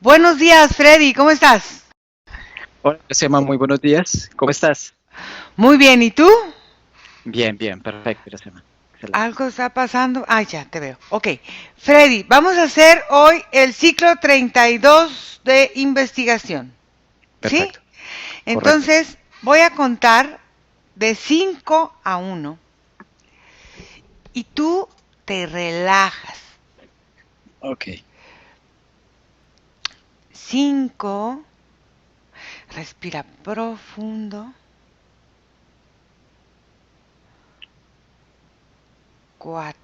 Buenos días, Freddy, ¿cómo estás? Hola, Sema, muy buenos días. ¿Cómo estás? Muy bien, ¿y tú? Bien, bien, perfecto, Sema. Excelente. Algo está pasando. Ah, ya te veo. Ok, Freddy, vamos a hacer hoy el ciclo 32 de investigación. ¿Sí? Perfecto, correcto. Entonces, voy a contar de 5 a 1 y tú te relajas. Ok. 5, respira profundo. 4,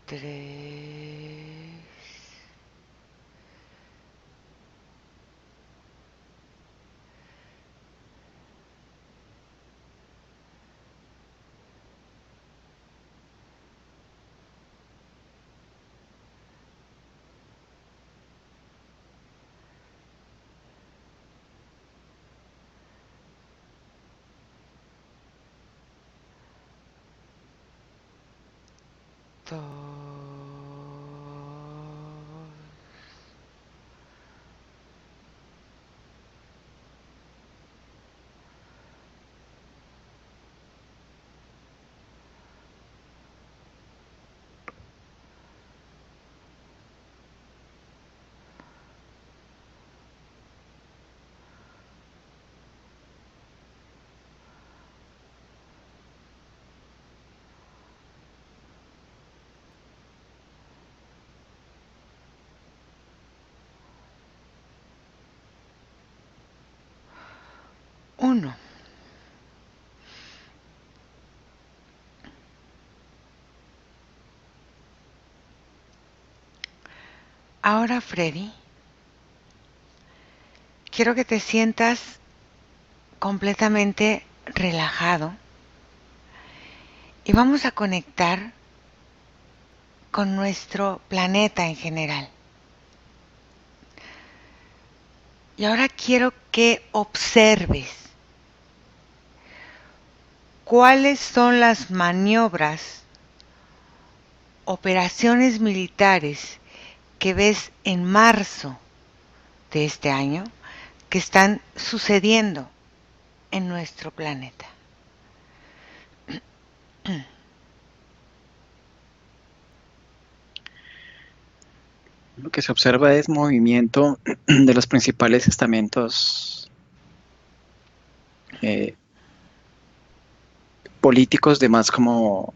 3, 2. Uno. Ahora, Freddy, quiero que te sientas completamente relajado y vamos a conectar con nuestro planeta en general. Y ahora quiero que observes cuáles son las maniobras, operaciones militares que ves en marzo de este año que están sucediendo en nuestro planeta. Lo que se observa es movimiento de los principales estamentos eh, políticos de más como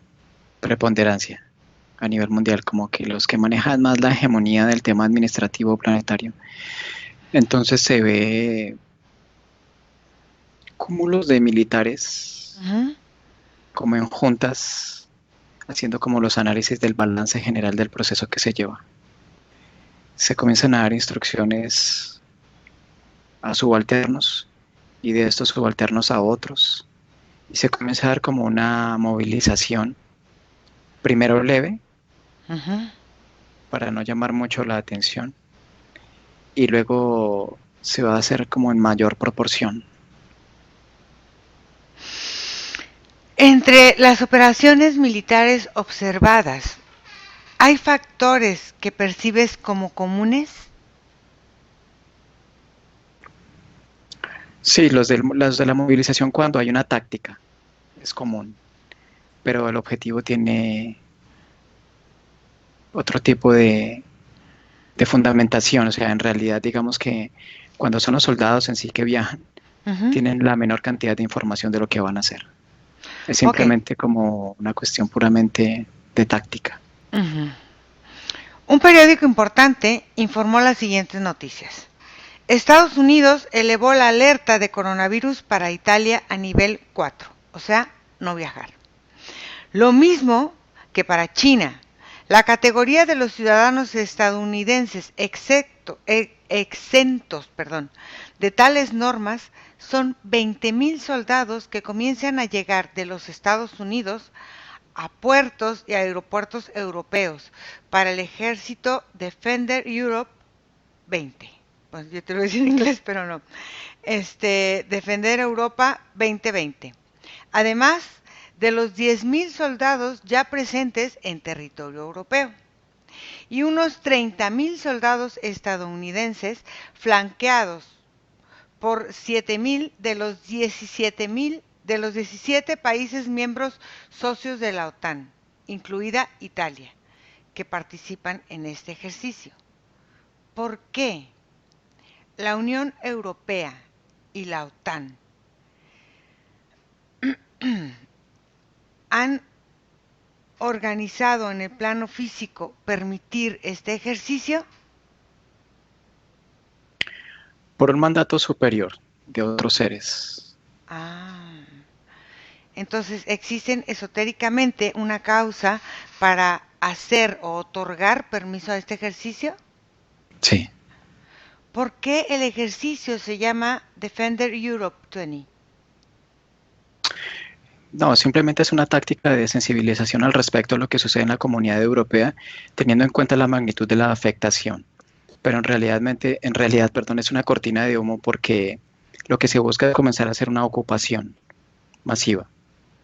preponderancia a nivel mundial, como que los que manejan más la hegemonía del tema administrativo planetario. Entonces se ve cúmulos de militares Ujú. como en juntas, haciendo como los análisis del balance general del proceso que se lleva. Se comienzan a dar instrucciones a subalternos y de estos subalternos a otros. Y se comienza a dar como una movilización, primero leve, Ujú. para no llamar mucho la atención, y luego se va a hacer como en mayor proporción. Entre las operaciones militares observadas, ¿hay factores que percibes como comunes? Sí, los de la movilización cuando hay una táctica es común, pero el objetivo tiene otro tipo de fundamentación, o sea, en realidad digamos que cuando son los soldados en sí que viajan, Ujú. tienen la menor cantidad de información de lo que van a hacer. Es Ok. simplemente como una cuestión puramente de táctica. Ujú. Un periódico importante informó las siguientes noticias. Estados Unidos elevó la alerta de coronavirus para Italia a nivel 4, o sea, no viajar. Lo mismo que para China. La categoría de los ciudadanos estadounidenses exentos de tales normas son 20,000 soldados que comienzan a llegar de los Estados Unidos a puertos y aeropuertos europeos para el ejército Defender Europe 20. Pues yo te lo voy a decir en inglés, pero no. Defender Europa 2020. Además de los 10.000 soldados ya presentes en territorio europeo y unos 30.000 soldados estadounidenses flanqueados por 7.000 de los 17 países miembros socios de la OTAN, incluida Italia, que participan en este ejercicio. ¿Por qué la Unión Europea y la OTAN han organizado en el plano físico permitir este ejercicio? Por un mandato superior de otros seres. Entonces existen esotéricamente una causa para hacer o otorgar permiso a este ejercicio. Sí. ¿Por qué el ejercicio se llama Defender Europe 20? No, simplemente es una táctica de sensibilización al respecto de lo que sucede en la comunidad europea, teniendo en cuenta la magnitud de la afectación. Pero en realidad, es una cortina de humo porque lo que se busca es comenzar a hacer una ocupación masiva.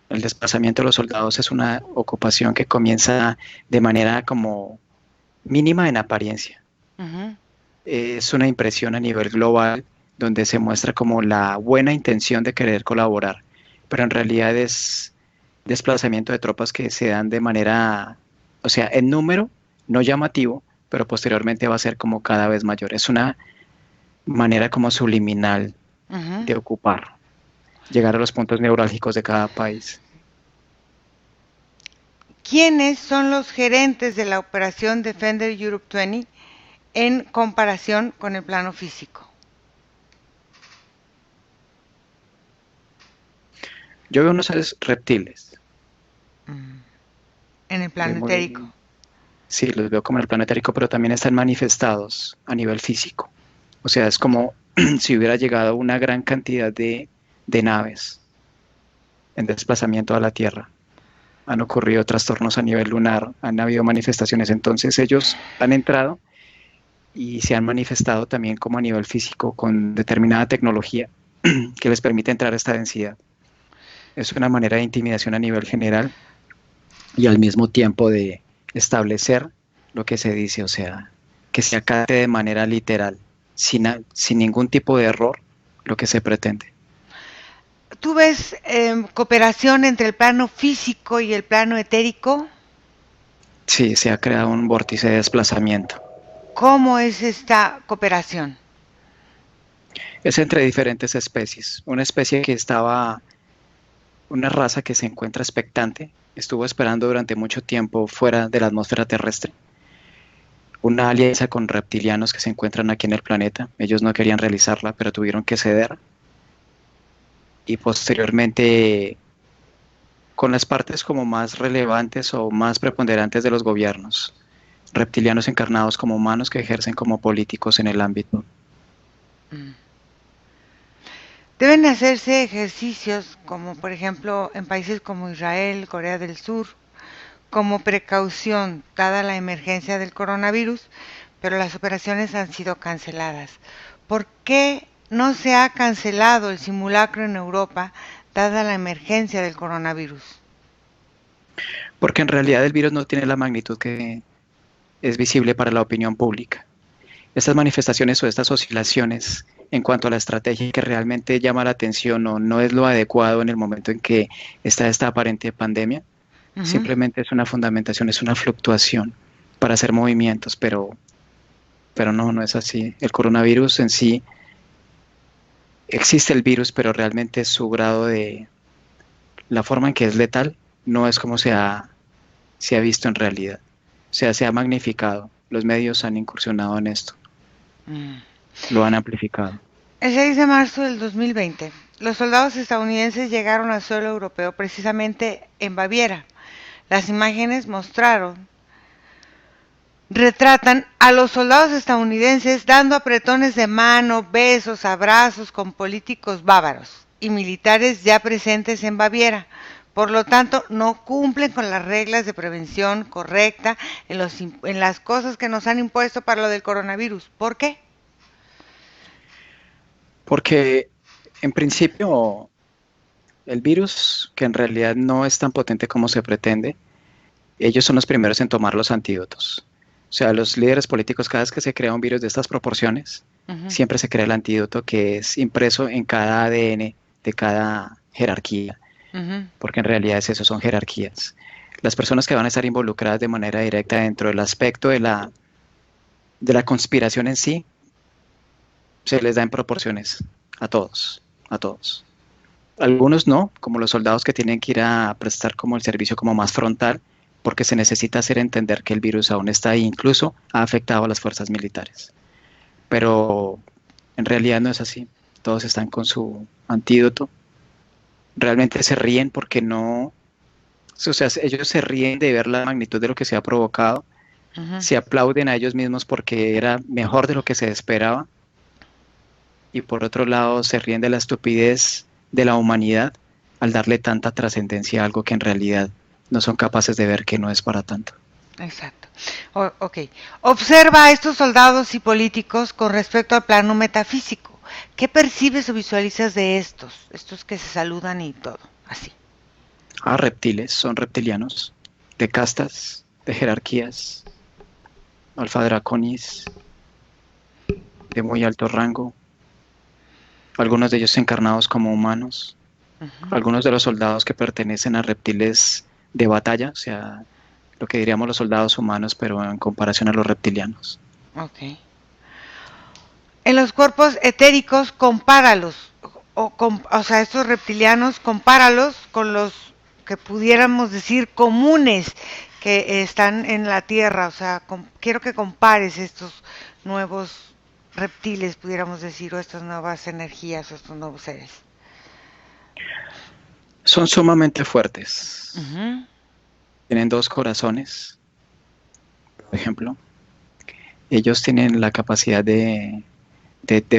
El desplazamiento de los soldados es una ocupación que comienza de manera como mínima en apariencia. Es una impresión a nivel global donde se muestra como la buena intención de querer colaborar, pero en realidad es desplazamiento de tropas que se dan de manera, o sea, en número no llamativo, pero posteriormente va a ser como cada vez mayor. Es una manera como subliminal de ocupar, llegar a los puntos neurálgicos de cada país. ¿Quiénes son los gerentes de la operación Defender Europe 20 en comparación con el plano físico? Yo veo unos seres reptiles. En el plano etérico. Sí, los veo como en el plano etérico, pero también están manifestados a nivel físico. O sea, es como si hubiera llegado una gran cantidad de naves en desplazamiento a la Tierra. Han ocurrido trastornos a nivel lunar, han habido manifestaciones. Entonces ellos han entrado y se han manifestado también como a nivel físico con determinada tecnología que les permite entrar a esta densidad. Es una manera de intimidación a nivel general y al mismo tiempo de establecer lo que se dice, o sea, que se acate de manera literal, sin ningún tipo de error, lo que se pretende. ¿Tú ves cooperación entre el plano físico y el plano etérico? Sí, se ha creado un vórtice de desplazamiento. ¿Cómo es esta cooperación? Es entre diferentes especies. Una raza que se encuentra expectante, estuvo esperando durante mucho tiempo fuera de la atmósfera terrestre. Una alianza con reptilianos que se encuentran aquí en el planeta. Ellos no querían realizarla, pero tuvieron que ceder. Y posteriormente con las partes como más relevantes o más preponderantes de los gobiernos. Reptilianos encarnados como humanos que ejercen como políticos en el ámbito. Deben hacerse ejercicios como por ejemplo en países como Israel, Corea del Sur, como precaución dada la emergencia del coronavirus, pero las operaciones han sido canceladas. ¿Por qué no se ha cancelado el simulacro en Europa dada la emergencia del coronavirus? Porque en realidad el virus no tiene la magnitud que es visible para la opinión pública. Estas manifestaciones o estas oscilaciones en cuanto a la estrategia que realmente llama la atención o no es lo adecuado en el momento en que está esta aparente pandemia, simplemente es una fundamentación, es una fluctuación para hacer movimientos, pero no es así. El coronavirus en sí, existe el virus, pero realmente su grado de, la forma en que es letal, no es como se ha visto en realidad. O sea, se ha magnificado. Los medios han incursionado en esto. Lo han amplificado. El 6 de marzo del 2020, los soldados estadounidenses llegaron al suelo europeo, precisamente en Baviera. Las imágenes retratan a los soldados estadounidenses dando apretones de mano, besos, abrazos con políticos bávaros y militares ya presentes en Baviera, Por lo tanto, no cumplen con las reglas de prevención correcta en las cosas que nos han impuesto para lo del coronavirus. ¿Por qué? Porque en principio el virus, que en realidad no es tan potente como se pretende, ellos son los primeros en tomar los antídotos. O sea, los líderes políticos, cada vez que se crea un virus de estas proporciones, Ujú, siempre se crea el antídoto que es impreso en cada ADN de cada jerarquía, ujú, porque en realidad es eso, son jerarquías. Las personas que van a estar involucradas de manera directa dentro del aspecto de la conspiración en sí, se les da en proporciones a todos, a todos. Algunos no, como los soldados que tienen que ir a prestar como el servicio como más frontal, porque se necesita hacer entender que el virus aún está ahí, incluso ha afectado a las fuerzas militares. Pero en realidad no es así. Todos están con su antídoto. Realmente se ríen porque no, o sea, ellos se ríen de ver la magnitud de lo que se ha provocado, ujú. se aplauden a ellos mismos porque era mejor de lo que se esperaba, y por otro lado se ríen de la estupidez de la humanidad al darle tanta trascendencia a algo que en realidad no son capaces de ver que no es para tanto. Exacto. Ok. Observa a estos soldados y políticos con respecto al plano metafísico. ¿Qué percibes o visualizas de estos que se saludan y todo? Así. Ah, reptiles, son reptilianos, de castas, de jerarquías, alfa draconis, de muy alto rango, algunos de ellos encarnados como humanos, Ujú, algunos de los soldados que pertenecen a reptiles de batalla, o sea, lo que diríamos los soldados humanos, pero en comparación a los reptilianos. ok. En los cuerpos etéricos, compáralos. O sea, estos reptilianos, compáralos con los que pudiéramos decir comunes que están en la Tierra. O sea, quiero que compares estos nuevos reptiles, pudiéramos decir, o estas nuevas energías, o estos nuevos seres. Son sumamente fuertes. Ujú, Tienen dos corazones, por ejemplo. Ellos tienen la capacidad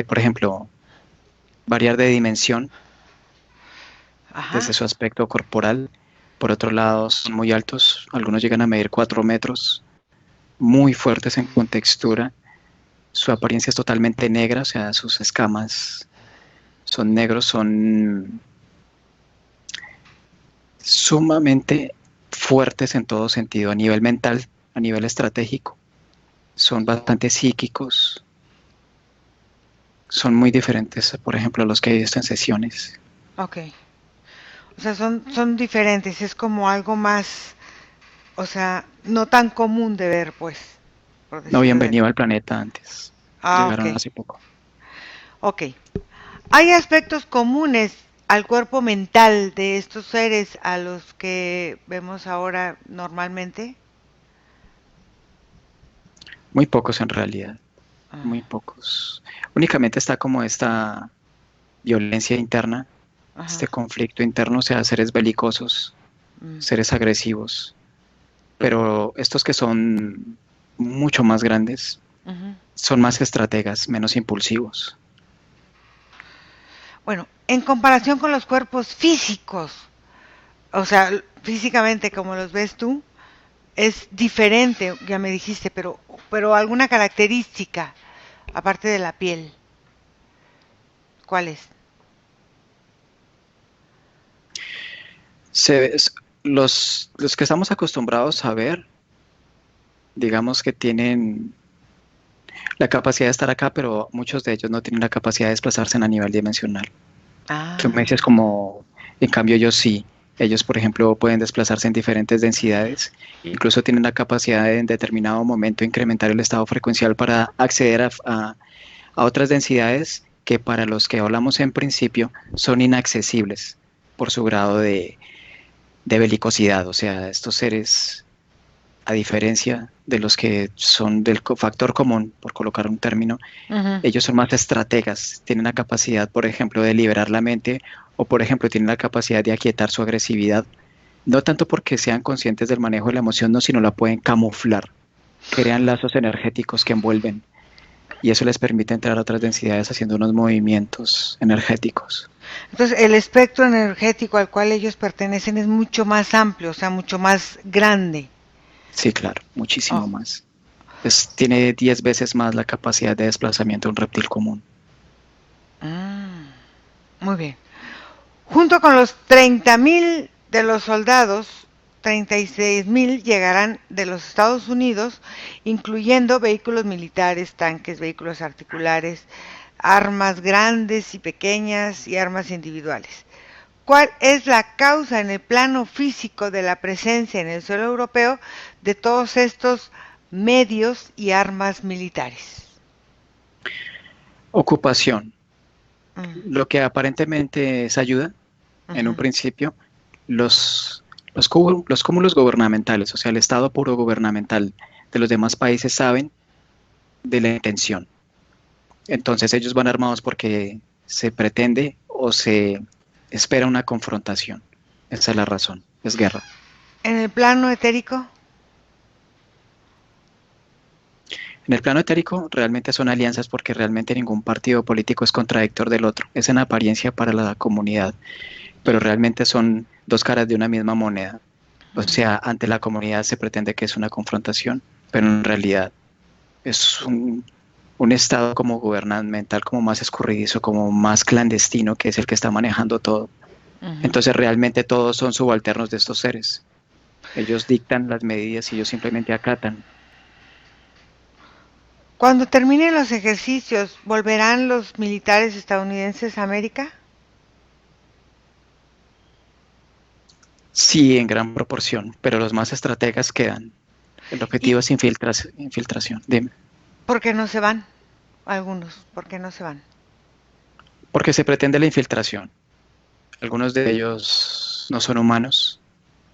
por ejemplo, variar de dimensión desde ajá. su aspecto corporal. Por otro lado, son muy altos, algunos llegan a medir 4 metros, muy fuertes en contextura. Su apariencia es totalmente negra, o sea, sus escamas son negros, son sumamente fuertes en todo sentido, a nivel mental, a nivel estratégico. Son bastante psíquicos, son muy diferentes, por ejemplo, a los que he visto en sesiones. Ok. O sea, son diferentes, es como algo más, o sea, no tan común de ver, pues, por No decirlo habían de... venido al planeta antes, Ah, ok. llegaron hace poco. Ok. Hay aspectos comunes al cuerpo mental de estos seres a los que vemos ahora normalmente. Muy pocos en realidad, Ah, muy pocos. Únicamente está como esta violencia interna, este ajá. conflicto interno, o sea, seres belicosos, Mm, seres agresivos, pero estos que son mucho más grandes ujú. son más estrategas, menos impulsivos. Bueno, en comparación con los cuerpos físicos, o sea, físicamente como los ves tú, es diferente, ya me dijiste, pero alguna característica, aparte de la piel, ¿cuál es? Se, los que estamos acostumbrados a ver, digamos que tienen la capacidad de estar acá, pero muchos de ellos no tienen la capacidad de desplazarse a nivel dimensional. Tú me dices Ah, como, en cambio ellos sí. Ellos, por ejemplo, pueden desplazarse en diferentes densidades, incluso tienen la capacidad de en determinado momento incrementar el estado frecuencial para acceder a otras densidades que para los que hablamos en principio son inaccesibles por su grado de belicosidad. O sea, estos seres, a diferencia de los que son del factor común, por colocar un término, ujú. ellos son más estrategas, tienen la capacidad, por ejemplo, de liberar la mente o, por ejemplo, tienen la capacidad de aquietar su agresividad, no tanto porque sean conscientes del manejo de la emoción, no, sino la pueden camuflar, crean lazos energéticos que envuelven y eso les permite entrar a otras densidades haciendo unos movimientos energéticos. Entonces, el espectro energético al cual ellos pertenecen es mucho más amplio, o sea, mucho más grande. Sí, claro, Oh, muchísimo más. Tiene 10 veces más la capacidad de desplazamiento de un reptil común. mm, muy bien. Junto con los 30.000 de los soldados, 36.000 llegarán de los Estados Unidos, incluyendo vehículos militares, tanques, vehículos articulares, armas grandes y pequeñas y armas individuales. ¿Cuál es la causa en el plano físico de la presencia en el suelo europeo de todos estos medios y armas militares? Ocupación. Mm, Lo que aparentemente es ayuda, en un ujú. principio, los cúmulos gubernamentales, o sea, el Estado puro gubernamental de los demás países saben de la intención. Entonces ellos van armados porque se pretende o se espera una confrontación. Esa es la razón, es guerra. En el plano etérico, En el plano etérico realmente son alianzas porque realmente ningún partido político es contradictor del otro. Es en apariencia para la comunidad, pero realmente son dos caras de una misma moneda. O sea, ante la comunidad se pretende que es una confrontación, pero en realidad es un estado como gubernamental, como más escurridizo, como más clandestino, que es el que está manejando todo. ujú. Entonces realmente todos son subalternos de estos seres. Ellos dictan las medidas y ellos simplemente acatan. Cuando terminen los ejercicios, ¿volverán los militares estadounidenses a América? Sí, en gran proporción, pero los más estrategas quedan. El ¿Y objetivo es infiltración. Dime. por qué no se van? Algunos, ¿por qué no se van? Porque se pretende la infiltración. Algunos de ellos no son humanos.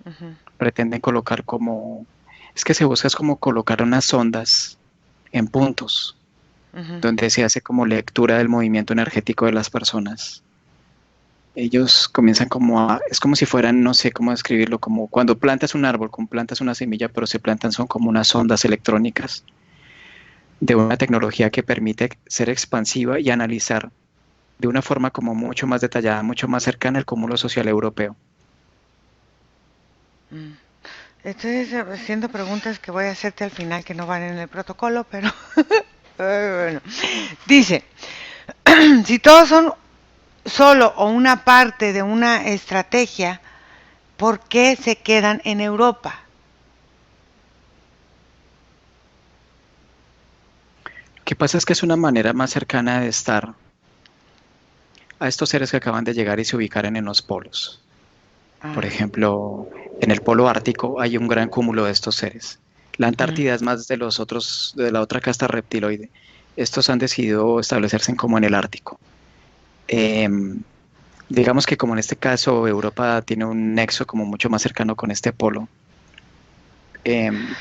Ujú, Pretenden colocar como... Es que se busca es como colocar unas sondas en puntos, ujú. donde se hace como lectura del movimiento energético de las personas. Ellos comienzan como a... Es como si fueran, no sé cómo describirlo, como cuando plantas un árbol, como plantas una semilla, pero se plantan son como unas ondas electrónicas de una tecnología que permite ser expansiva y analizar de una forma como mucho más detallada, mucho más cercana al cúmulo social europeo. Mm. Estoy haciendo preguntas que voy a hacerte al final que no van en el protocolo, pero bueno. Dice, si todos son solo o una parte de una estrategia, ¿por qué se quedan en Europa? Lo que pasa es que es una manera más cercana de estar a estos seres que acaban de llegar y se ubicaran en los polos. Por Ah, ejemplo, en el polo ártico hay un gran cúmulo de estos seres. La mm, Antártida es más de los otros, de la otra casta reptiloide. Estos han decidido establecerse como en el Ártico. Em, digamos que como en este caso Europa tiene un nexo como mucho más cercano con este polo, em,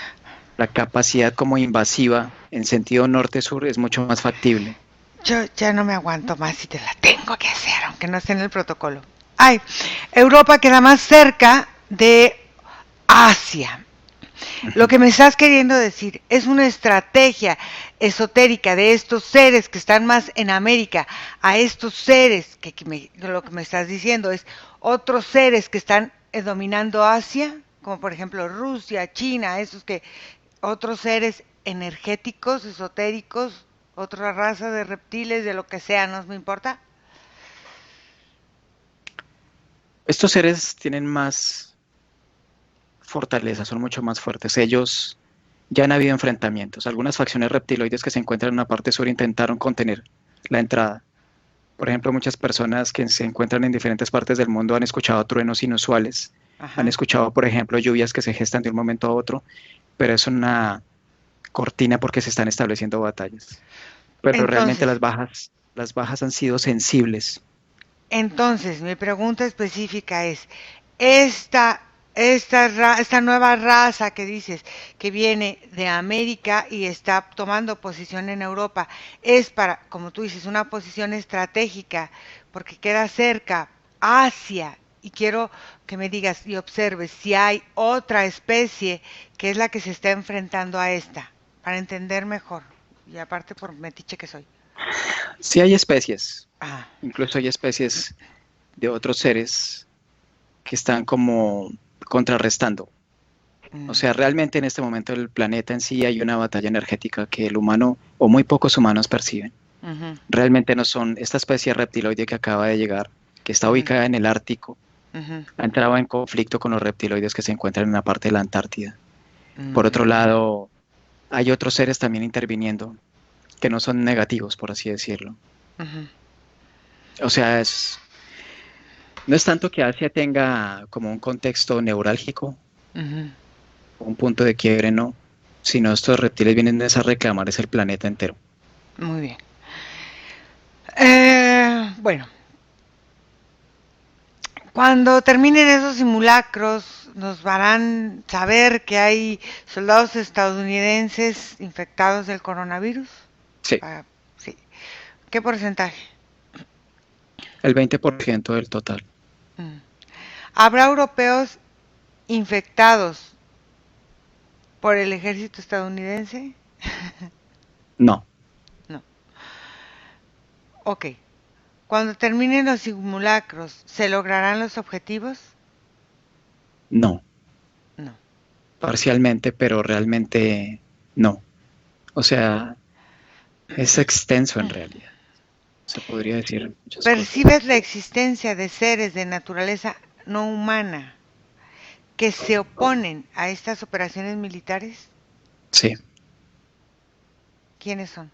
la capacidad como invasiva en sentido norte-sur es mucho más factible. yo ya no me aguanto más y te la tengo que hacer, aunque no esté en el protocolo. Ay, Europa queda más cerca de Asia. Lo Ujú. que me estás queriendo decir es una estrategia esotérica de estos seres que están más en América, a estos seres lo que me estás diciendo es otros seres que están dominando Asia, como por ejemplo Rusia, China, esos que otros seres energéticos, esotéricos, otra raza de reptiles, de lo que sea, no me importa. Estos seres tienen más fortaleza, son mucho más fuertes. Ellos ya han habido enfrentamientos. Algunas facciones reptiloides que se encuentran en la parte sur intentaron contener la entrada. Por ejemplo, muchas personas que se encuentran en diferentes partes del mundo han escuchado truenos inusuales, han Ajá. escuchado, por ejemplo, lluvias que se gestan de un momento a otro, pero es una cortina porque se están estableciendo batallas. Pero realmente Entonces, las bajas han sido sensibles. Entonces, mi pregunta específica es, esta, esta nueva raza que dices que viene de América y está tomando posición en Europa, es para, como tú dices, una posición estratégica, porque queda cerca Asia. Y quiero que me digas y observes si hay otra especie que es la que se está enfrentando a esta, para entender mejor. Y aparte por metiche que soy. Sí hay especies, Ah, incluso hay especies. de otros seres que están como contrarrestando. O sea, realmente en este momento el planeta en sí hay una batalla energética que el humano o muy pocos humanos perciben. Ujú, Realmente no son esta especie reptiloide que acaba de llegar, que está ujú, ubicada en el Ártico, ujú, ha entrado en conflicto con los reptiloides que se encuentran en la parte de la Antártida. Por ujú, otro lado, hay otros seres también interviniendo que no son negativos, por así decirlo. ujú, O sea, no es tanto que Asia tenga como un contexto neurálgico, ujú. un punto de quiebre, no, sino estos reptiles vienen a reclamar es el planeta entero. Muy bien. Bueno, cuando terminen esos simulacros, nos harán saber que hay soldados estadounidenses infectados del coronavirus. Sí, Ah, sí. ¿Qué porcentaje? el 20% del total. Mm. ¿Habrá europeos infectados por el ejército estadounidense? No, No. Ok. Cuando terminen los simulacros, ¿se lograrán los objetivos? no, No. parcialmente, pero realmente no. O sea, es extenso en realidad. Se podría decir muchas cosas. ¿Percibes la existencia de seres de naturaleza no humana que se oponen a estas operaciones militares? Sí, ¿Quiénes son?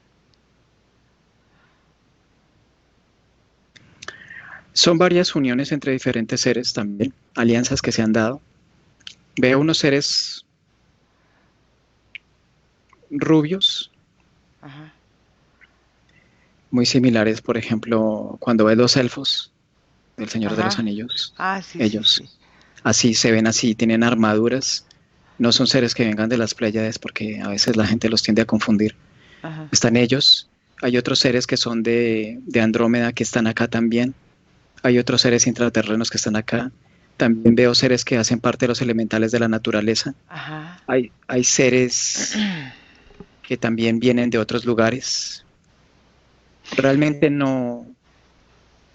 son varias uniones entre diferentes seres también, alianzas que se han dado. Veo unos seres rubios, Ajá. muy similares, por ejemplo, cuando ves los elfos del Señor de los Ajá. Anillos, Ah, sí, sí, sí. ellos así se ven así, tienen armaduras, no son seres que vengan de las Pléyades porque a veces la gente los tiende a confundir. Ajá. Están ellos, hay otros seres que son de Andrómeda que están acá también, hay otros seres intraterrenos que están acá, también veo seres que hacen parte de los elementales de la naturaleza, Ajá. hay seres que también vienen de otros lugares. Realmente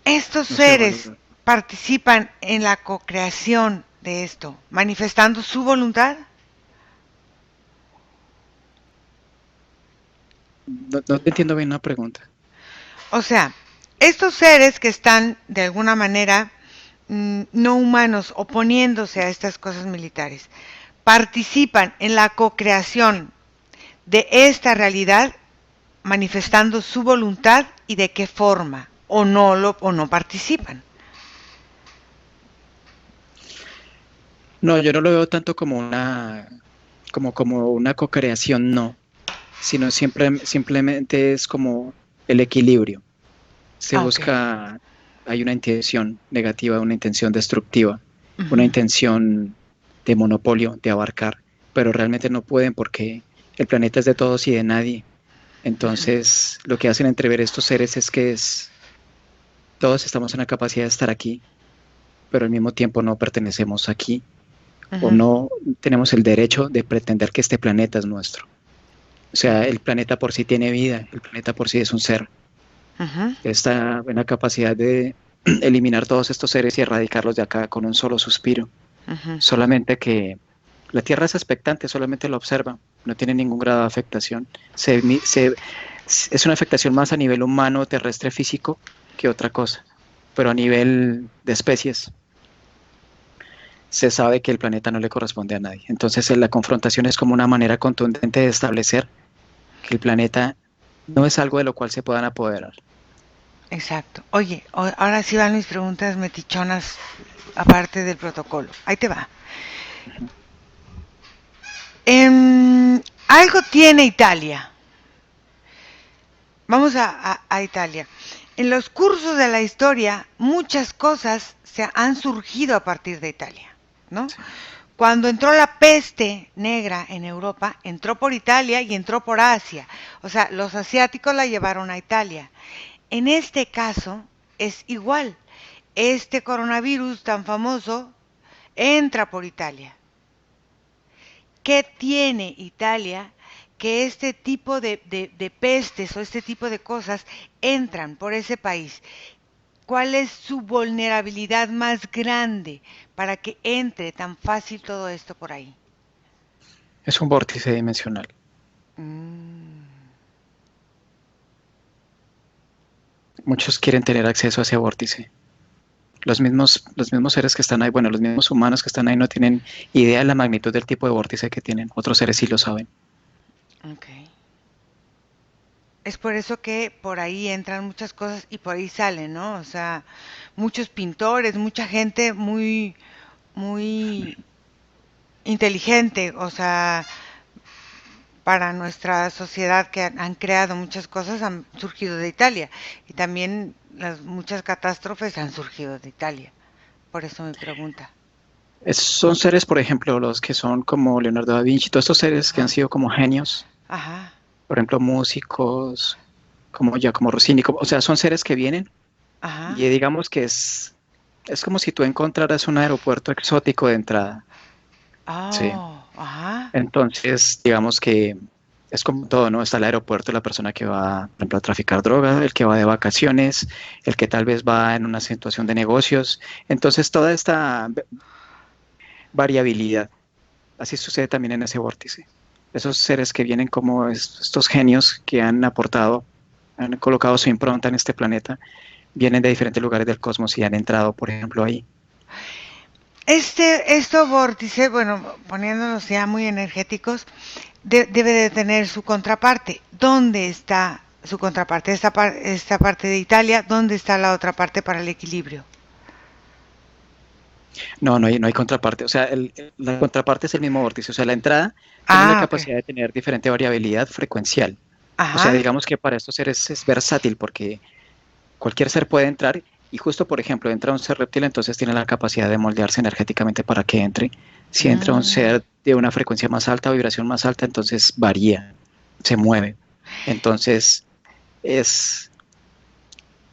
Estos no se seres valora. participan en la cocreación de esto, manifestando su voluntad. No te entiendo bien la pregunta. O sea, estos seres que están de alguna manera no humanos oponiéndose a estas cosas militares, participan en la cocreación de esta realidad manifestando su voluntad y de qué forma o no participan. No, yo no lo veo tanto como como una co-creación, no, sino simplemente es como el equilibrio. Se Ah, ok. busca, hay una intención negativa, una intención destructiva, una Ujú, intención de monopolio, de abarcar, pero realmente no pueden porque el planeta es de todos y de nadie. ujú, Entonces, lo que hacen entrever estos seres es que todos estamos en la capacidad de estar aquí, pero al mismo tiempo no pertenecemos aquí o ujú, no tenemos el derecho de pretender que este planeta es nuestro. O sea, el planeta por sí tiene vida, el planeta por sí es un ser ujú, que está en la capacidad de eliminar todos estos seres y erradicarlos de acá con un solo suspiro. ujú. Solamente que la Tierra es expectante, solamente lo observa, no tiene ningún grado de afectación. Es una afectación más a nivel humano, terrestre, físico, que otra cosa. Pero a nivel de especies, se sabe que el planeta no le corresponde a nadie. Entonces, la confrontación es como una manera contundente de establecer que el planeta no es algo de lo cual se puedan apoderar. Exacto. Oye, ahora sí van mis preguntas metichonas aparte del protocolo. Ahí te va. Algo tiene Italia. Vamos a Italia. En los cursos de la historia, muchas cosas se han surgido a partir de Italia, ¿no? Sí. Cuando entró la peste negra en Europa, entró por Italia y entró por Asia. O sea, los asiáticos la llevaron a Italia. En este caso es igual. Este coronavirus tan famoso entra por Italia. ¿Qué tiene Italia que este tipo de pestes o este tipo de cosas entran por ese país? ¿Cuál es su vulnerabilidad más grande para que entre tan fácil todo esto por ahí? Es un vórtice dimensional. Mm, Muchos quieren tener acceso a ese vórtice. Los mismos seres que están ahí, bueno, los mismos humanos que están ahí no tienen idea de la magnitud del tipo de vórtice que tienen. Otros seres sí lo saben. ok. Es por eso que por ahí entran muchas cosas y por ahí salen, ¿no? O sea, muchos pintores, mucha gente muy, muy inteligente, o sea, para nuestra sociedad que han creado muchas cosas han surgido de Italia y también muchas catástrofes han surgido de Italia. Por eso mi pregunta. Son seres, por ejemplo, los que son como Leonardo da Vinci, todos estos seres que han Ajá, sido como genios, ajá, por ejemplo, músicos, como Giacomo Rossini, o sea, son seres que vienen y ajá. digamos que es como si tú encontraras un aeropuerto exótico de entrada, ¿sí? Oh, ajá. Entonces, digamos que es como todo, ¿no? Está el aeropuerto, la persona que va, por ejemplo, a traficar droga, el que va de vacaciones, el que tal vez va en una situación de negocios. Entonces, toda esta variabilidad, así sucede también en ese vórtice. Esos seres que vienen como estos genios que han aportado, han colocado su impronta en este planeta, vienen de diferentes lugares del cosmos y han entrado, por ejemplo, ahí. Esto vórtice, bueno, poniéndonos ya muy energéticos, debe de tener su contraparte. ¿Dónde está su contraparte? Esta parte de Italia, ¿dónde está la otra parte para el equilibrio? No hay contraparte. O sea, la contraparte es el mismo vórtice. O sea, la entrada tiene la Ah, ok. capacidad de tener diferente variabilidad frecuencial. O sea, Ajá. digamos que para estos seres es versátil porque cualquier ser puede entrar y justo, por ejemplo, entra un ser reptil, entonces tiene la capacidad de moldearse energéticamente para que entre. Si entra un Mm. ser de una frecuencia más alta, vibración más alta, entonces varía, se mueve. Entonces, es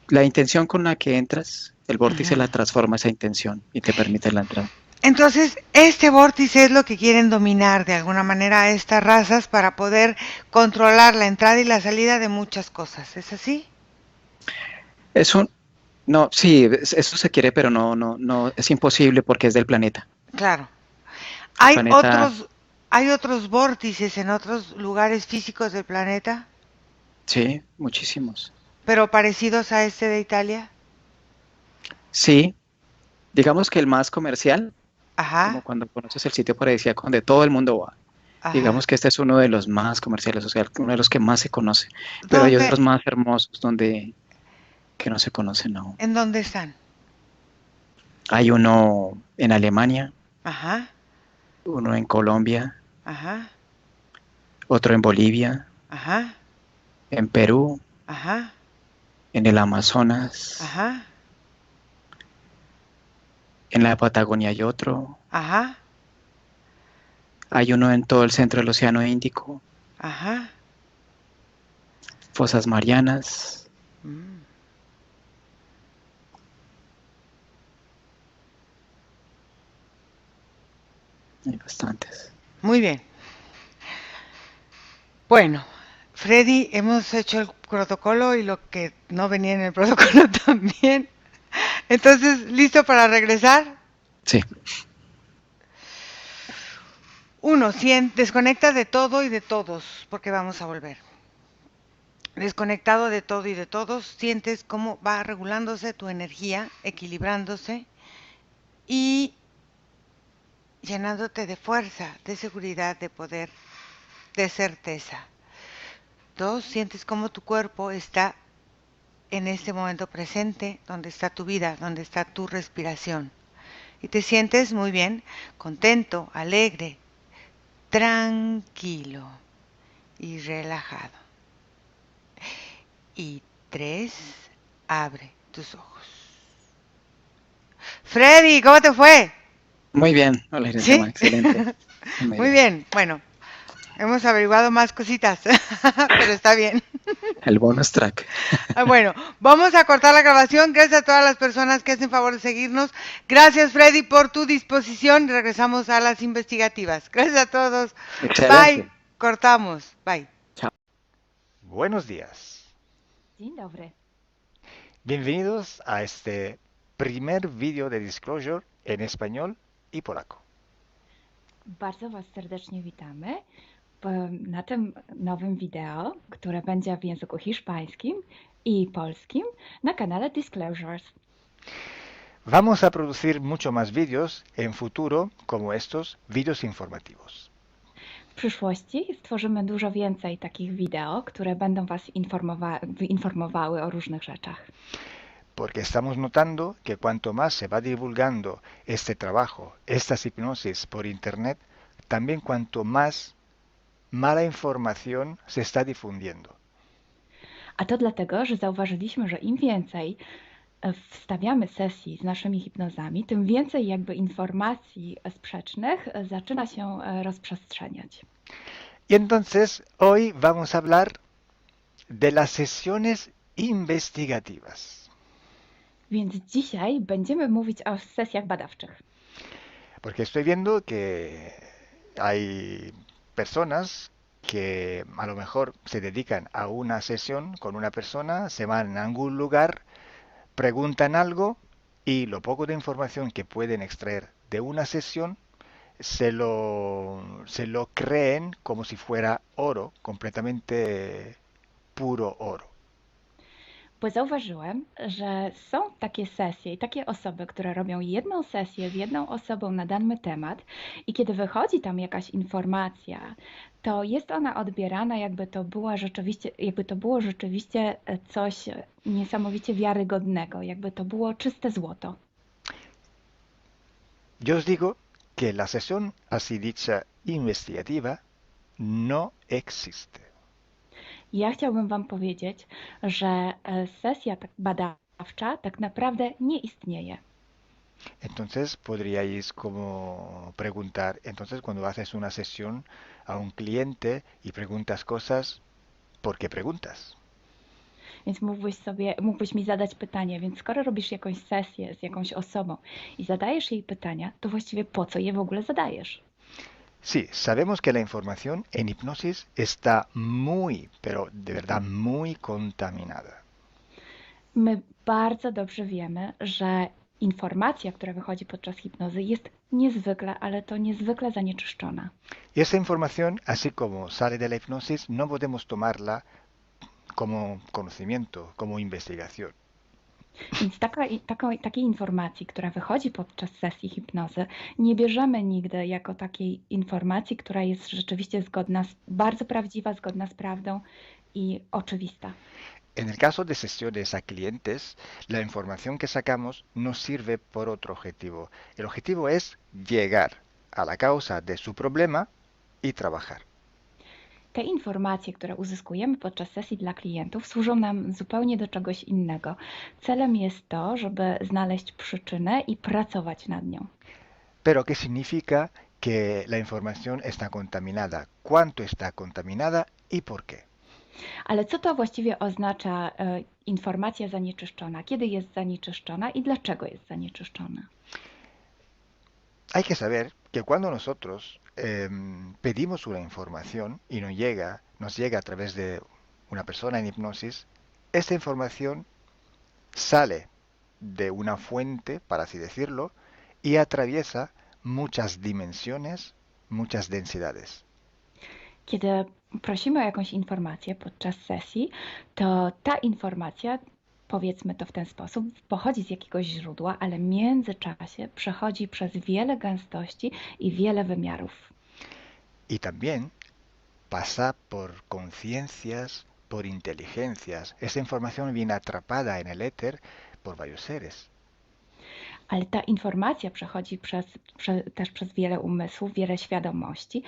la intención con la que entras, el vórtice Ujú. la transforma esa intención y te permite la entrada. Entonces, este vórtice es lo que quieren dominar de alguna manera a estas razas para poder controlar la entrada y la salida de muchas cosas. ¿Es así? Eso, no, sí, eso se quiere, pero no, es imposible porque es del planeta. Claro. El ¿Hay planeta, otros, hay otros vórtices en otros lugares físicos del planeta, sí, muchísimos. pero parecidos a este de Italia? Sí, digamos que el más comercial, como Ajá, cuando conoces el sitio paradisíaco donde todo el mundo va. ajá. Digamos que este es uno de los más comerciales, o sea, uno de los que más se conoce. Pero hay ¿Dónde, otros más hermosos donde que no se conocen, no. en dónde están? Hay uno en Alemania, Ajá, uno en Colombia, ajá, otro en Bolivia, ajá, en Perú, ajá, en el Amazonas, ajá, en la Patagonia hay otro. ajá, Hay uno en todo el centro del Océano Índico, ajá. Fosas Marianas, Mm. hay bastantes. Muy bien. Bueno, Freddy, hemos hecho el protocolo y lo que no venía en el protocolo también. Entonces, ¿listo para regresar? Sí, Uno, desconecta de todo y de todos, porque vamos a volver. Desconectado de todo y de todos, sientes cómo va regulándose tu energía, equilibrándose y llenándote de fuerza, de seguridad, de poder, de certeza. Dos, sientes cómo tu cuerpo está en este momento presente, donde está tu vida, donde está tu respiración. Y te sientes muy bien, contento, alegre, tranquilo y relajado. Y tres, abre tus ojos. Freddy, ¿cómo te fue? muy bien, hola ¿Sí? Irene, excelente. Muy Muy bien. bien, bueno, hemos averiguado más cositas, pero está bien. El bonus track. Bueno, vamos a cortar la grabación. Gracias a todas las personas que hacen favor de seguirnos. Gracias, Freddy, por tu disposición. Regresamos a las investigativas. Gracias a todos. Bye. Excelente. Cortamos. Bye. Chao. Buenos días. Dzień dobry. Bienvenidos a este primer vídeo de Disclosure en español y polaco. Bardzo Was serdecznie witamy na tym nowym wideo, które będzie w języku hiszpańskim i polskim na kanale Disclosures. Vamos a producir mucho más vídeos en futuro como estos vídeos informativos. W przyszłości stworzymy dużo więcej takich wideo, które będą Was informowały o różnych rzeczach. Porque estamos notando que cuanto más se va divulgando este trabajo, estas hipnosis por internet, también cuanto más mala información se está difundiendo. A to dlatego, że zauważyliśmy, że im więcej wstawiamy sesji z naszymi hipnozami, tym więcej jakby informacji sprzecznych zaczyna się rozprzestrzeniać. Y entonces hoy vamos a hablar de las sesiones investigativas. Więc dzisiaj będziemy mówić o sesjach badawczych. Porque estoy viendo que hay personas que a lo mejor se dedican a una sesión con una persona, se van a algún lugar, preguntan algo y lo poco de información que pueden extraer de una sesión se lo creen como si fuera oro, completamente puro oro. Bo zauważyłem, że są takie sesje i takie osoby, które robią jedną sesję z jedną osobą na dany temat i kiedy wychodzi tam jakaś informacja, to jest ona odbierana jakby to było rzeczywiście coś niesamowicie wiarygodnego, jakby to było czyste złoto. Yo os digo que la sesión así dicha investigativa no existe. Ja chciałbym Wam powiedzieć, że sesja badawcza tak naprawdę nie istnieje. Entonces podríais como preguntar, entonces cuando haces una sesión a un cliente y preguntas cosas, ¿por qué preguntas? Więc mógłbyś mi zadać pytanie, więc skoro robisz jakąś sesję z jakąś osobą i zadajesz jej pytania, to właściwie po co je w ogóle zadajesz? Sí, sabemos que la información en hipnosis está muy, pero de verdad muy contaminada. My bardzo dobrze wiemy, że informacja, która wychodzi podczas hipnozy jest niezwykle, ale to niezwykle zanieczyszczona. Y esa información, así como sale de la hipnosis, no podemos tomarla como conocimiento, como investigación. Więc takiej informacji, która wychodzi podczas sesji hipnozy, nie bierzemy nigdy jako takiej informacji, która jest rzeczywiście bardzo prawdziwa, zgodna z prawdą i oczywista. En el caso de sesiones a clientes, la información que sacamos nos sirve por otro objetivo. El objetivo es llegar a la causa de su problema y trabajar. Te informacje, które uzyskujemy podczas sesji dla klientów, służą nam zupełnie do czegoś innego. Celem jest to, żeby znaleźć przyczynę i pracować nad nią. Pero ¿qué significa que la información está contaminada? ¿Cuánto está contaminada y por qué? Ale co to właściwie oznacza informacja zanieczyszczona? Kiedy jest zanieczyszczona i dlaczego jest zanieczyszczona? Hay que saber que cuando nosotros pedimos una información y nos llega a través de una persona en hipnosis, esta información sale de una fuente, para así decirlo, y atraviesa muchas dimensiones, muchas densidades. Kiedy prosimy o jakąś informację podczas sesji, to ta informacja, powiedzmy to w ten sposób, pochodzi z jakiegoś źródła, ale w międzyczasie przechodzi przez wiele gęstości i wiele wymiarów. Y también pasa por conciencias, por inteligencias. Esa información viene atrapada en el éter por varios seres. Ale ta informacja przechodzi też przez wiele umysłów, wiele świadomości,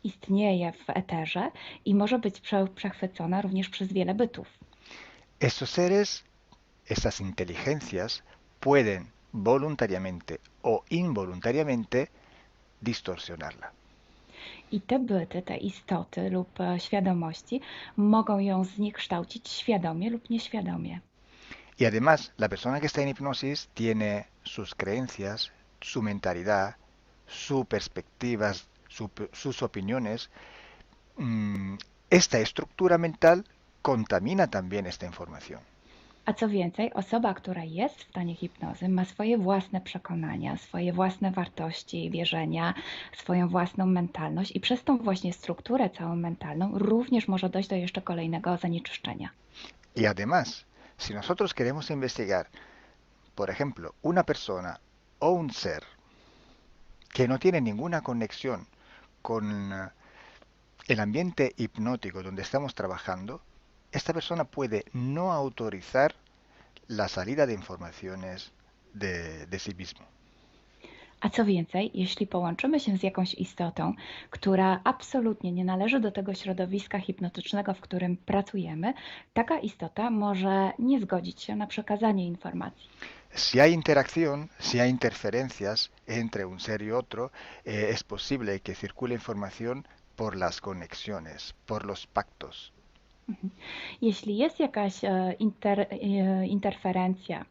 istnieje w eterze i może być przechwycona również przez wiele bytów. Estos seres, estas inteligencias, pueden voluntariamente o involuntariamente distorsionarla. I te byty, te istoty lub świadomości mogą ją zniekształcić świadomie lub nieświadomie. Y además, la persona que está en hipnosis tiene sus creencias, su mentalidad, sus perspectivas, sus opiniones. Esta estructura mental contamina también esta información. A co więcej, osoba, która jest w stanie hipnozy, ma swoje własne przekonania, swoje własne wartości, wierzenia, swoją własną mentalność i przez tą właśnie strukturę całą mentalną również może dojść do jeszcze kolejnego zanieczyszczenia. Y además, si nosotros queremos investigar, por ejemplo, una persona o un ser que no tiene ninguna conexión con el ambiente hipnótico donde estamos trabajando, esta persona puede no autorizar la salida de informaciones de sí mismo. A co więcej, jeśli połączymy się z jakąś istotą, która absolutnie nie należy do tego środowiska hipnotycznego, w którym pracujemy, taka istota może nie zgodzić się na przekazanie informacji. Si hay interacción, si hay interferencias entre un ser y otro, es posible que circule información por las conexiones, por los pactos. Jeśli jest jakaś interferencja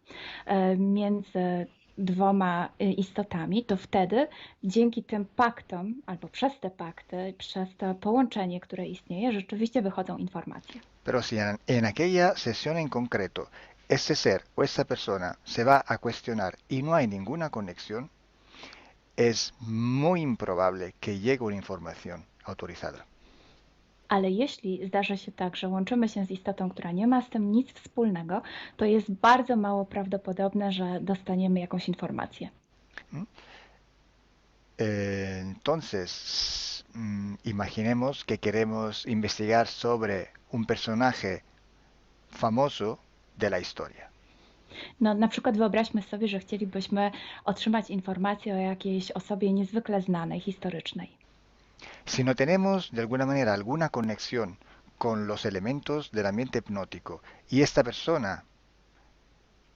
między dwoma istotami, to wtedy dzięki tym paktom, albo przez te pakty, przez to połączenie, które istnieje, rzeczywiście wychodzą informacje. Pero si en aquella sesión en concreto ese ser o esa persona se va a cuestionar y no hay ninguna conexión, es muy improbable que llegue una información autorizada. Ale jeśli zdarzy się tak, że łączymy się z istotą, która nie ma z tym nic wspólnego, to jest bardzo mało prawdopodobne, że dostaniemy jakąś informację. Entonces, imaginemos que queremos investigar sobre un personaje famoso de la historia. No, na przykład wyobraźmy sobie, że chcielibyśmy otrzymać informację o jakiejś osobie niezwykle znanej, historycznej. Si no tenemos de alguna manera alguna conexión con los elementos del ambiente hipnótico y esta persona,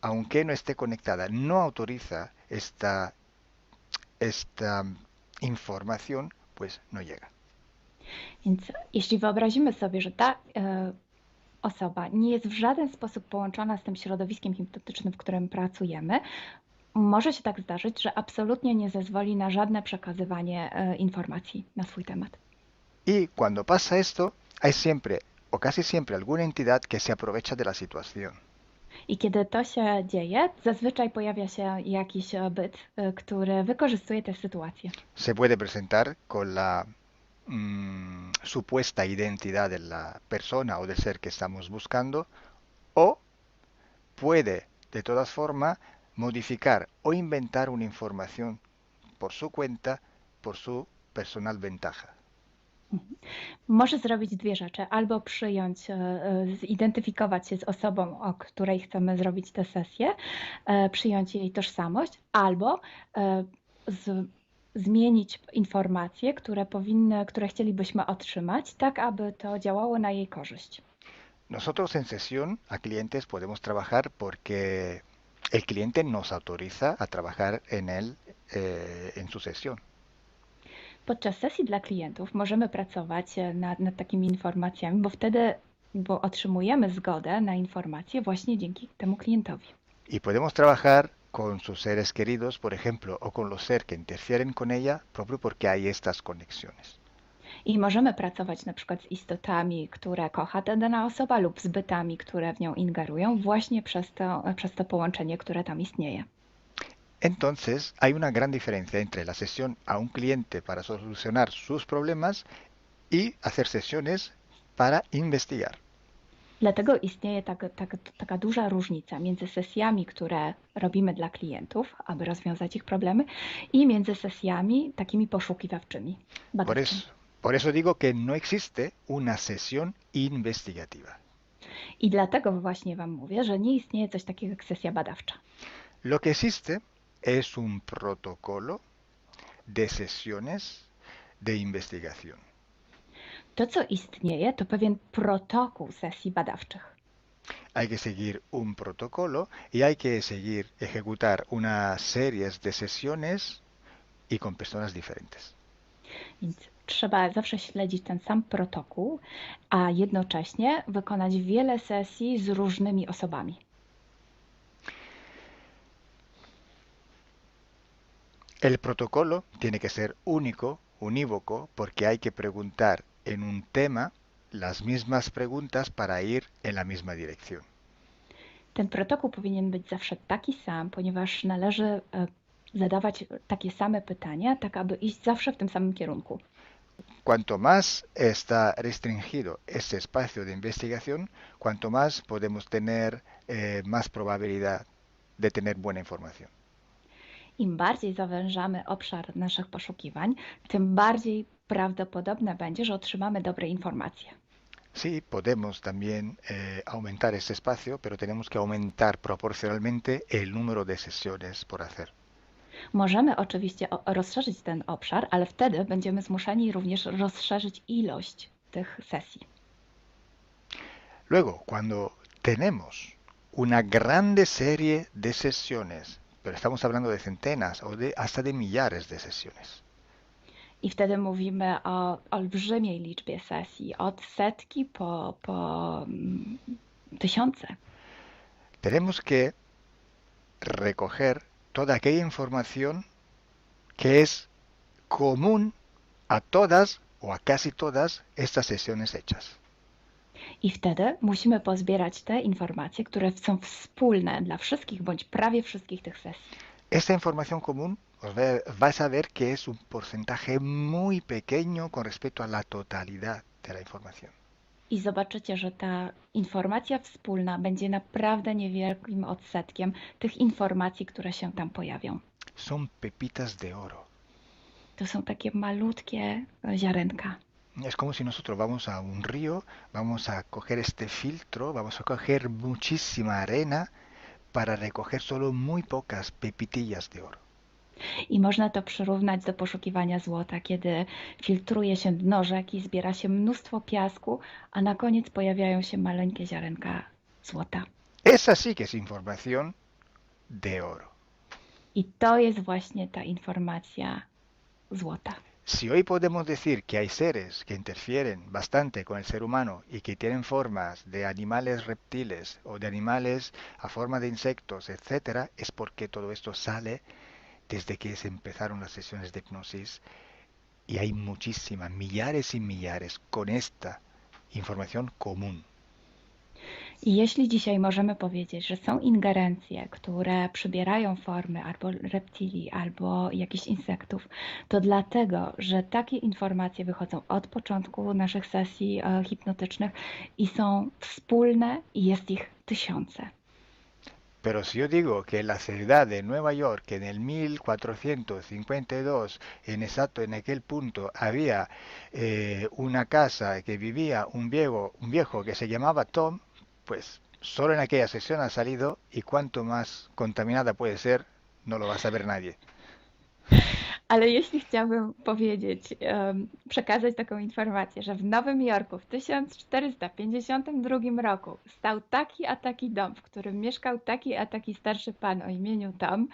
aunque no esté conectada, no autoriza esta información, pues no llega. Więc jeśli wyobrazimy sobie, że ta osoba nie jest w żaden sposób połączona z tym środowiskiem hipnotycznym, w którym pracujemy, może się tak zdarzyć, że absolutnie nie zezwoli na żadne przekazywanie informacji na swój temat. Y cuando pasa esto, hay siempre o casi siempre alguna entidad que se aprovecha de la situación. I kiedy to się dzieje, zazwyczaj pojawia się jakiś byt, który wykorzystuje tę sytuację. Se puede presentar con la supuesta identidad de la persona o del ser que estamos buscando, o puede de todas formas modificar o inventar una información por su cuenta, por su personal ventaja. Może zrobić dwie rzeczy. Albo przyjąć, zidentyfikować się z osobą, o której chcemy zrobić tę sesję, przyjąć jej tożsamość, albo zmienić informacje, które chcielibyśmy otrzymać, tak aby to działało na jej korzyść. Nosotros en sesión a clientes podemos trabajar porque el cliente nos autoriza a trabajar en él en su sesión. Podczas sesji dla klientów możemy pracować nad takimi informacjami, bo otrzymujemy zgodę na informacje właśnie dzięki temu klientowi. Y podemos trabajar con sus seres queridos, por ejemplo, o con los seres que interfieren con ella, propio porque hay estas conexiones. I możemy pracować na przykład z istotami, które kocha ta dana osoba, lub z bytami, które w nią ingerują, właśnie przez to połączenie, które tam istnieje. Entonces, hay una gran diferencia entre la sesión a un cliente para solucionar sus problemas y hacer sesiones para investigar. Dlatego istnieje taka duża różnica między sesjami, które robimy dla klientów, aby rozwiązać ich problemy, i między sesjami takimi poszukiwawczymi, badawczymi. Por eso digo que no existe una sesión investigativa. I dlatego właśnie Wam mówię, że nie istnieje coś takiego jak sesja badawcza. Lo que existe es un protocolo de sesiones de investigación. To, co istnieje, to pewien protokół sesji badawczych. Hay que seguir un protocolo y hay que ejecutar una serie de sesiones y con personas diferentes. Więc trzeba zawsze śledzić ten sam protokół, a jednocześnie wykonać wiele sesji z różnymi osobami. El protocolo tiene que ser único, unívoco, porque hay que preguntar en un tema las mismas preguntas para ir en la misma dirección. Ten protokół powinien być zawsze taki sam, ponieważ należy zadawać takie same pytania, tak aby iść zawsze w tym samym kierunku. Cuanto más está restringido ese espacio de investigación, cuanto más podemos tener más probabilidad de tener buena información. Im bardziej zawężamy obszar naszych poszukiwań, tym bardziej prawdopodobne będzie, że otrzymamy dobre informacje. Sí, podemos también aumentar ese espacio, pero tenemos que aumentar proporcionalmente el número de sesiones por hacer. Możemy oczywiście rozszerzyć ten obszar, ale wtedy będziemy zmuszeni również rozszerzyć ilość tych sesji. Luego, cuando tenemos una grande serie de sesiones, pero estamos hablando de centenas o hasta de millares de sesiones, I wtedy mówimy o olbrzymiej liczbie sesji, od setki po tysiące. tenemos que recoger toda aquella información que es común a todas o a casi todas estas sesiones hechas. I wtedy musimy pozbierać te informacje, które są wspólne dla wszystkich bądź prawie wszystkich tych sesji. Esta información común vais a ver que es un porcentaje muy pequeño con respecto a la totalidad de la información. I zobaczycie, że ta informacja wspólna będzie naprawdę niewielkim odsetkiem tych informacji, które się tam pojawią. Son pepitas de oro. To są takie malutkie ziarenka. Es como si nosotros vamos a un río, vamos a coger este filtro, vamos a coger muchísima arena para recoger solo muy pocas pepitillas de oro. I można to przyrównać do poszukiwania złota, kiedy filtruje się dno rzeki, zbiera się mnóstwo piasku, a na koniec pojawiają się maleńkie ziarenka złota. Esa sí que es información de oro. I to jest właśnie ta informacja złota. Si hoy podemos decir que hay seres que interfieren bastante con el ser humano y que tienen formas de animales reptiles o de animales a forma de insectos, etcétera, es porque todo esto sale desde que se empezaron las sesiones de hipnosis y hay muchísimas, millares y millares con esta información común. I jeśli dzisiaj możemy powiedzieć, że są ingerencje, które przybierają formy albo reptilii, albo jakichś insektów, to dlatego, że takie informacje wychodzą od początku naszych sesji hipnotycznych i są wspólne i jest ich tysiące. Pero si yo digo que en la ciudad de Nueva York, en el 1452, en aquel punto, había una casa que vivía un viejo que se llamaba Tom, pues solo en aquella sesión ha salido y cuanto más contaminada puede ser, no lo va a saber nadie. Ale jeśli chciałabym powiedzieć, przekazać taką informację, że w Nowym Jorku w 1452 roku stał taki a taki dom, w którym mieszkał taki a taki starszy pan o imieniu Tom,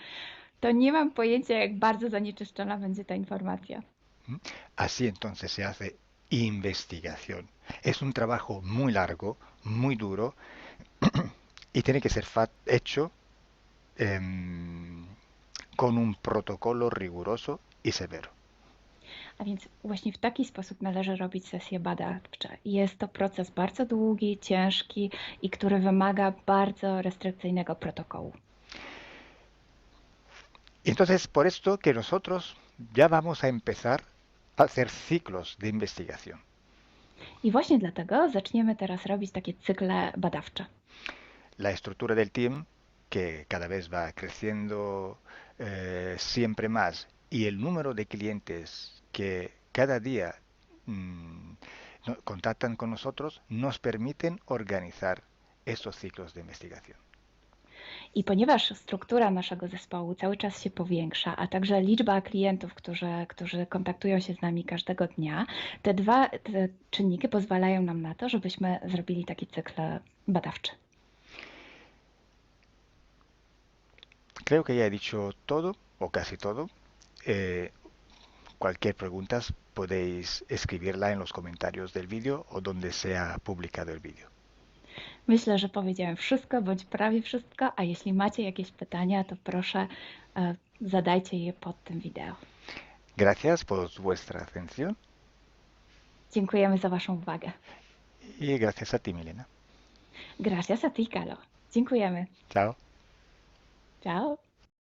to nie mam pojęcia, jak bardzo zanieczyszczona będzie ta informacja. Así entonces se hace investigación. Es un trabajo muy largo, muy duro y tiene que ser hecho con un protocolo riguroso y severo. A więc właśnie w taki sposób należy robić sesje badawcze. Jest to proces bardzo długi, ciężki i który wymaga bardzo restrykcyjnego protokołu. Entonces, por esto que nosotros ya vamos a empezar a hacer ciclos de investigación. I właśnie dlatego zaczniemy teraz robić takie cykle badawcze. La estructura del team, que cada vez va creciendo siempre más, y el número de clientes que cada día contactan con nosotros, nos permiten organizar estos ciclos de investigación. I ponieważ struktura naszego zespołu cały czas się powiększa, a także liczba klientów, którzy kontaktują się z nami każdego dnia, te czynniki pozwalają nam na to, żebyśmy zrobili taki cykl badawczy. Creo que ya he dicho todo, o casi todo. Cualquier pregunta podéis escribirla en los comentarios del vídeo o donde sea publicado el vídeo. Myślę, że powiedziałem wszystko, bądź prawie wszystko, a jeśli macie jakieś pytania, to proszę zadajcie je pod tym wideo. Gracias por vuestra atención. Dziękujemy za Waszą uwagę. Y gracias a ti, Milena. Gracias a ti, Kalo. Dziękujemy. Chao. Ciao.